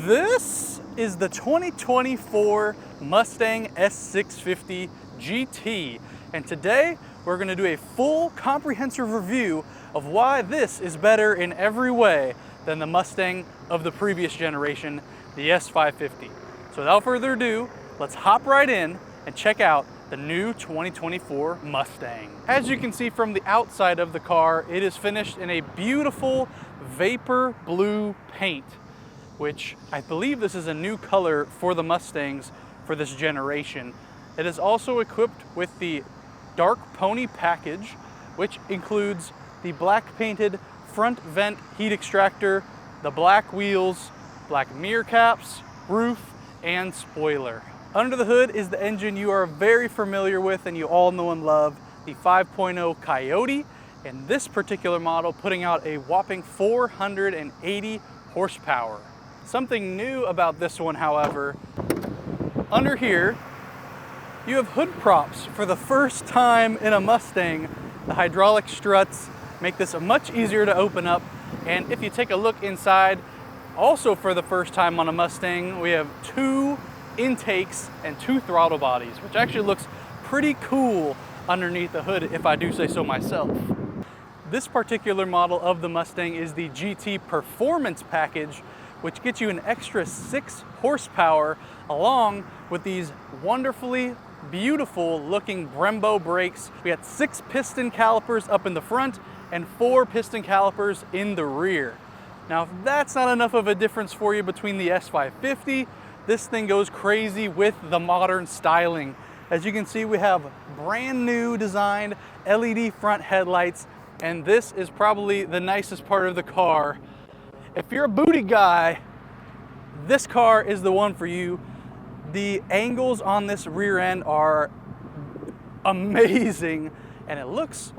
This is the 2024 Mustang S650 GT, and today we're going to do a full comprehensive review of why this is better in every way than the Mustang of the previous generation, the S550. So without further ado, let's hop right in and check out the new 2024 Mustang. As you can see from the outside of the car, it is finished in a beautiful vapor blue paint, which I believe this is a new color for the Mustangs for this generation. It is also equipped with the dark pony package, which includes the black painted front vent heat extractor, the black wheels, black mirror caps, roof, and spoiler. Under the hood is the engine you are very familiar with and you all know and love, the 5.0 Coyote, and this particular model putting out a whopping 480 horsepower. Something new about this one, however, under here, you have hood props for the first time in a Mustang. The hydraulic struts make this much easier to open up, and if you take a look inside, also for the first time on a Mustang, we have two intakes and two throttle bodies, which actually looks pretty cool underneath the hood, if I do say so myself. This particular model of the Mustang is the GT Performance Package, which gets you an extra 6 horsepower along with these wonderfully beautiful looking Brembo brakes. We got 6 piston calipers up in the front and 4 piston calipers in the rear. Now, if that's not enough of a difference for you between the S550, this thing goes crazy with the modern styling. As you can see, we have brand new designed LED front headlights, and this is probably the nicest part of the car. If you're a booty guy, this car is the one for you. The angles on this rear end are amazing, and it looks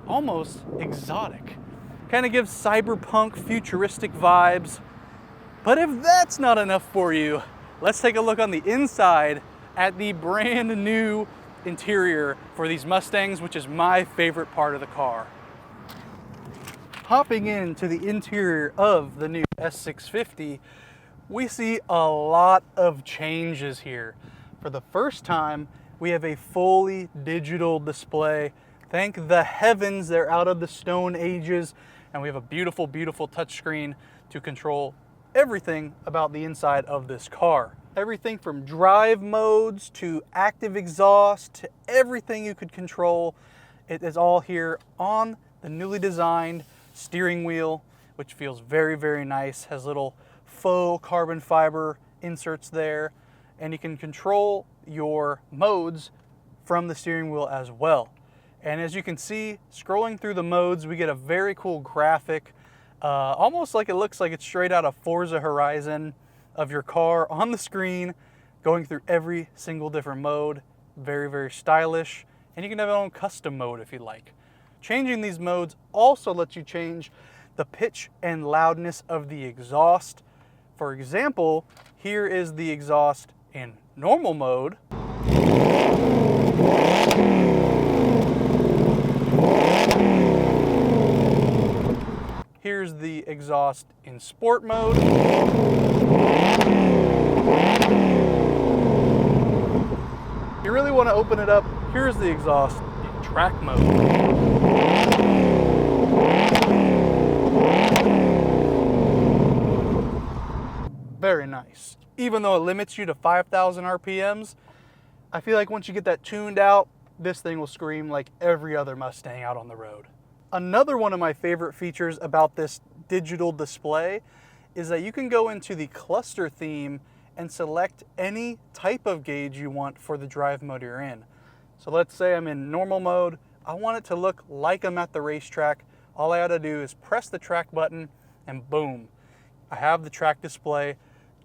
almost exotic. Kind of gives cyberpunk futuristic vibes. But if that's not enough for you, let's take a look on the inside at the brand new interior for these Mustangs, which is my favorite part of the car. Hopping into the interior of the new S650, we see a lot of changes here. For the first time, we have a fully digital display. Thank the heavens they're out of the Stone Ages, and we have a beautiful, beautiful touchscreen to control everything about the inside of this car. Everything from drive modes to active exhaust to everything you could control. It is all here on the newly designed steering wheel, which feels very, very nice. Has little faux carbon fiber inserts there, and you can control your modes from the steering wheel as well. And as you can see, scrolling through the modes, we get a very cool graphic, almost like it looks like it's straight out of Forza Horizon, of your car on the screen, going through every single different mode. Very, very stylish, and you can have your own custom mode if you like. Changing these modes also lets you change the pitch and loudness of the exhaust. For example, here is the exhaust in normal mode. Here's the exhaust in sport mode. If you really want to open it up, here's the exhaust in track mode. Very nice. Even though it limits you to 5,000 RPMs, I feel like once you get that tuned out, this thing will scream like every other Mustang out on the road. Another one of my favorite features about this digital display is that you can go into the cluster theme and select any type of gauge you want for the drive mode you're in. So let's say I'm in normal mode. I want it to look like I'm at the racetrack. All I gotta do is press the track button and boom, I have the track display,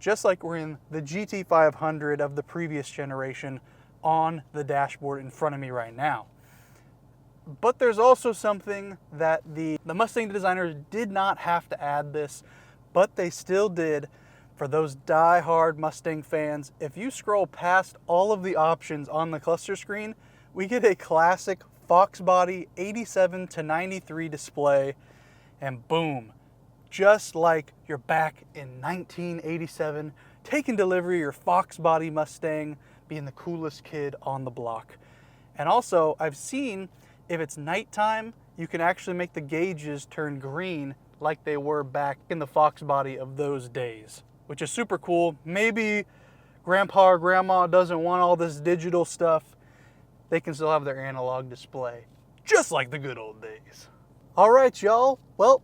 just like we're in the GT500 of the previous generation on the dashboard in front of me right now. But there's also something that the Mustang designers did not have to add this, but they still did. For those die-hard Mustang fans, if you scroll past all of the options on the cluster screen, we get a classic Fox body 87 to 93 display, and boom, just like you're back in 1987, taking delivery of your Fox body Mustang, being the coolest kid on the block. And also, I've seen if it's nighttime, you can actually make the gauges turn green like they were back in the Fox body of those days, which is super cool. Maybe grandpa or grandma doesn't want all this digital stuff. They can still have their analog display, just like the good old days. All right, y'all. Well,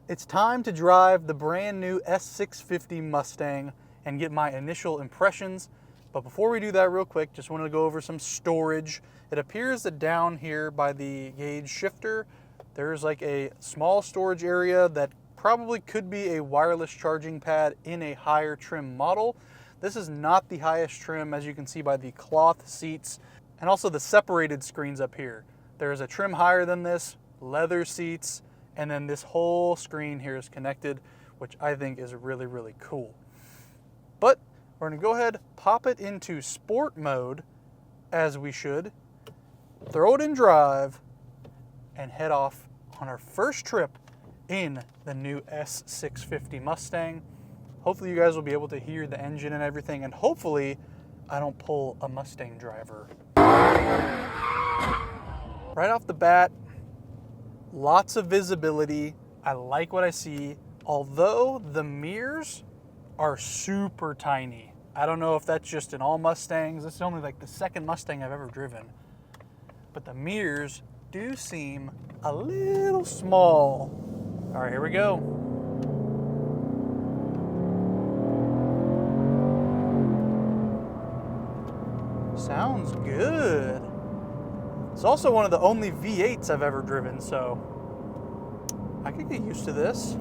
it's time to drive the brand new S650 Mustang and get my initial impressions. But before we do that real quick, just wanted to go over some storage. It appears that down here by the gauge shifter, there's like a small storage area that probably could be a wireless charging pad in a higher trim model. This is not the highest trim, as you can see by the cloth seats and also the separated screens up here. There is a trim higher than this, leather seats, and then this whole screen here is connected, which I think is really, really cool. But we're gonna go ahead, pop it into sport mode, as we should, throw it in drive, and head off on our first trip in the new S650 Mustang. Hopefully you guys will be able to hear the engine and everything, and hopefully I don't pull a Mustang driver. Right off the bat, lots of visibility. I like what I see, although the mirrors are super tiny. I don't know if that's just in all Mustangs. This is only like the second Mustang I've ever driven. But the mirrors do seem a little small. All right, here we go. Sounds good. It's also one of the only V8s I've ever driven, so I could get used to this.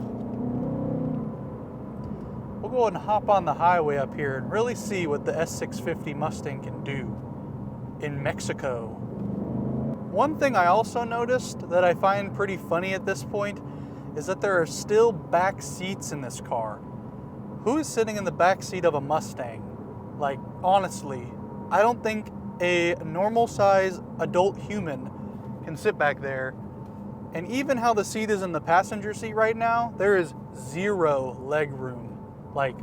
We'll go ahead and hop on the highway up here and really see what the S650 Mustang can do in Mexico. One thing I also noticed that I find pretty funny at this point is that there are still back seats in this car. Who is sitting in the back seat of a Mustang? Like, honestly, I don't think a normal size adult human can sit back there. And even how the seat is in the passenger seat right now, there is zero leg room. Like,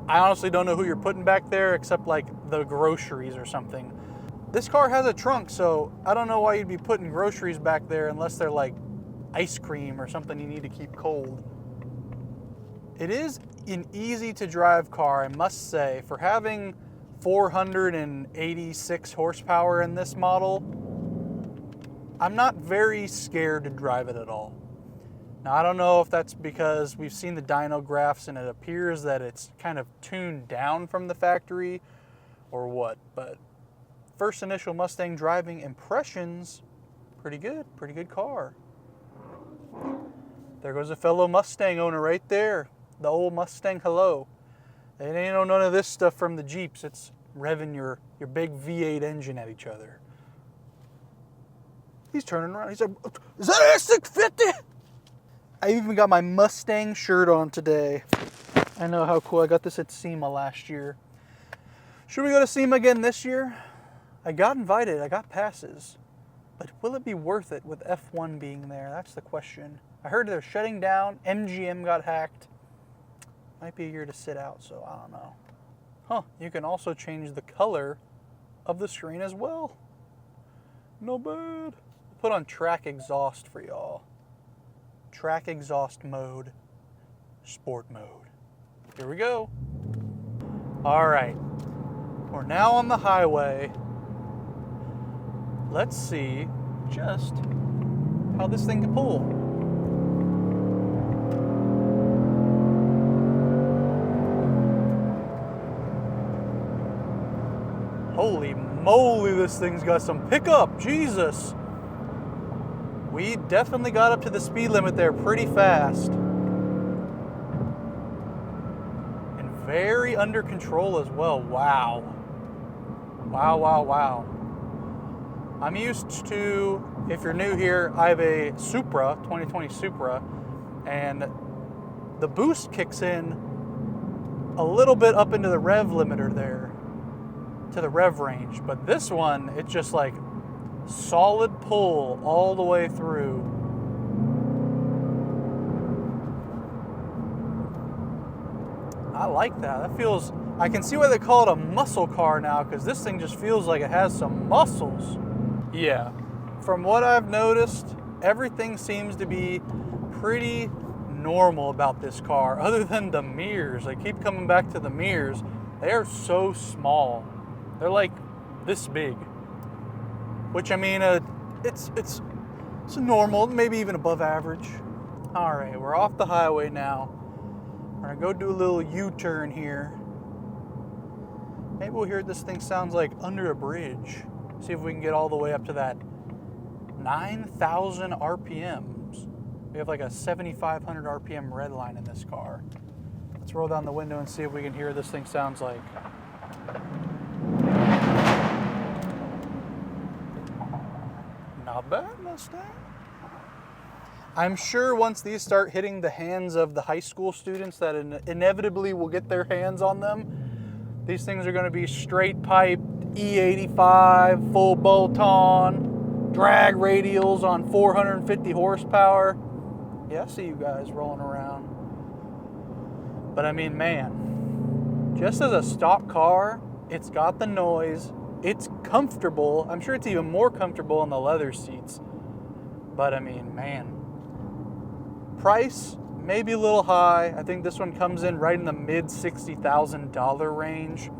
I honestly don't know who you're putting back there except like the groceries or something. This car has a trunk, so I don't know why you'd be putting groceries back there unless they're like ice cream or something you need to keep cold. It is an easy to drive car, I must say. For having 486 horsepower in this model, I'm not very scared to drive it at all. Now, I don't know if that's because we've seen the dyno graphs and it appears that it's kind of tuned down from the factory or what, but first initial Mustang driving impressions, pretty good car. There goes a fellow Mustang owner right there, the old Mustang hello. It ain't none of this stuff from the Jeeps. It's revving your big V8 engine at each other. He's turning around. He's like, is that an S650? I even got my Mustang shirt on today. I know, how cool. I got this at SEMA last year. Should we go to SEMA again this year? I got invited. I got passes. But will it be worth it with F1 being there? That's the question. I heard they're shutting down. MGM got hacked. Might be a year to sit out, so I don't know. Huh, you can also change the color of the screen as well. No bad. Put on track exhaust for y'all. Track exhaust mode, sport mode. Here we go. All right, we're now on the highway. Let's see just how this thing can pull. Holy moly, this thing's got some pickup, Jesus. We definitely got up to the speed limit there pretty fast. And very under control as well, wow. Wow. I'm used to, if you're new here, I have a Supra, 2020 Supra, and the boost kicks in a little bit up into the rev limiter there, to the rev range. But this one, it's just like solid pull all the way through. I like that. That feels, I can see why they call it a muscle car now, because this thing just feels like it has some muscles. Yeah, from what I've noticed, everything seems to be pretty normal about this car, other than the mirrors. I keep coming back to the mirrors. They are so small. They're like this big, which, I mean, it's normal, maybe even above average. All right, we're off the highway now. We're gonna go do a little U-turn here. Maybe we'll hear what this thing sounds like under a bridge. See if we can get all the way up to that 9,000 RPMs. We have like a 7,500 RPM red line in this car. Let's roll down the window and see if we can hear what this thing sounds like. Not bad, Mustang. I'm sure once these start hitting the hands of the high school students that inevitably will get their hands on them, these things are going to be straight pipe, E85, full bolt-on, drag radials on 450 horsepower. Yeah, I see you guys rolling around. But I mean, man, just as a stock car, it's got the noise, it's comfortable. I'm sure it's even more comfortable in the leather seats. But I mean, man, price, maybe a little high. I think this one comes in right in the mid $60,000 range.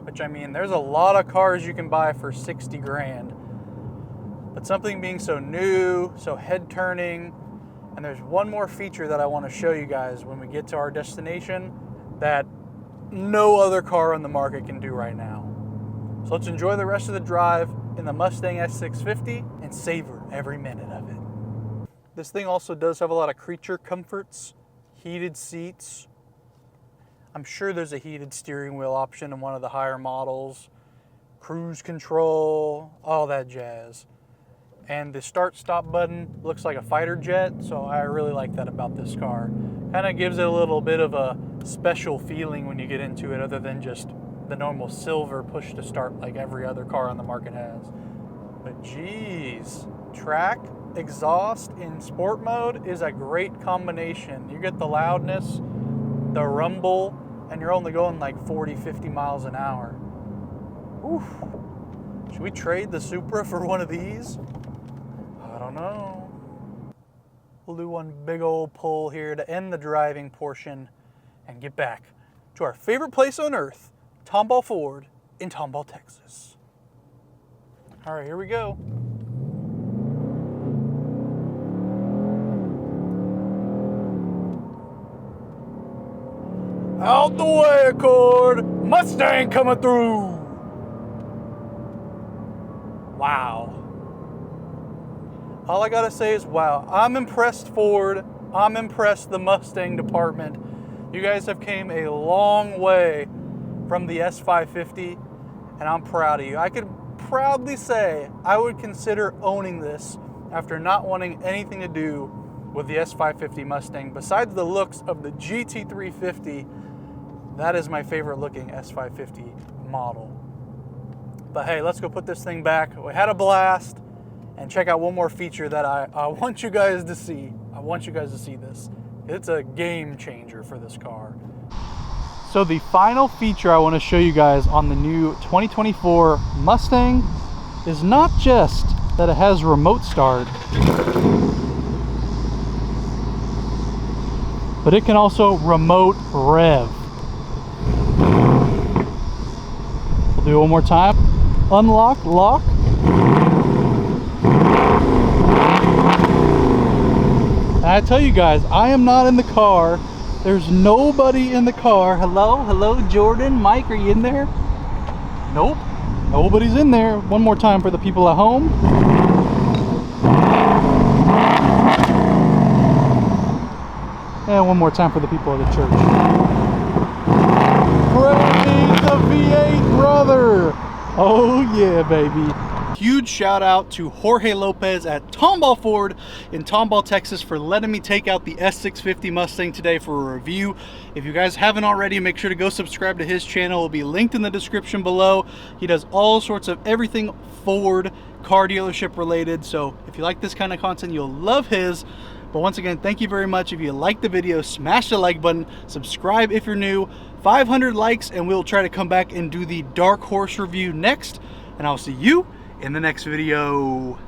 Which, I mean, there's a lot of cars you can buy for 60 grand. But something being so new, so head turning, and there's one more feature that I want to show you guys when we get to our destination that no other car on the market can do right now. So let's enjoy the rest of the drive in the Mustang S650 and savor every minute of it. This thing also does have a lot of creature comforts, heated seats. I'm sure there's a heated steering wheel option in one of the higher models, cruise control, all that jazz. And the start-stop button looks like a fighter jet, so I really like that about this car. Kind of gives it a little bit of a special feeling when you get into it, other than just the normal silver push to start like every other car on the market has. But geez, track exhaust in sport mode is a great combination. You get the loudness, the rumble, and you're only going like 40, 50 miles an hour. Oof. Should we trade the Supra for one of these? I don't know. We'll do one big old pull here to end the driving portion and get back to our favorite place on earth, Tomball Ford in Tomball, Texas. All right, here we go. Out the way, Accord! Mustang coming through! Wow. All I gotta say is wow. I'm impressed, Ford. I'm impressed, the Mustang department. You guys have came a long way from the S550, and I'm proud of you. I could proudly say I would consider owning this after not wanting anything to do with the S550 Mustang. Besides the looks of the GT350, that is my favorite looking S550 model. But hey, let's go put this thing back. We had a blast, and check out one more feature that I want you guys to see. I want you guys to see this. It's a game changer for this car. So the final feature I want to show you guys on the new 2024 Mustang is not just that it has remote start, but it can also remote rev. We'll do it one more time. Unlock, lock. And I tell you guys, I am not in the car. There's nobody in the car. Hello, Jordan, Mike, are you in there? Nope, nobody's in there. One more time for the people at home. And one more time for the people at the church. Praise the V8 brother! Oh yeah, baby. Huge shout out to Jorge Lopez at Tomball Ford in Tomball, Texas for letting me take out the S650 Mustang today for a review. If you guys haven't already, make sure to go subscribe to his channel. It will be linked in the description below. He does all sorts of everything Ford car dealership related. So if you like this kind of content, you'll love his. But once again, thank you very much. If you liked the video, smash the like button, subscribe if you're new. 500 likes and we'll try to come back and do the Dark Horse review next. And I'll see you in the next video.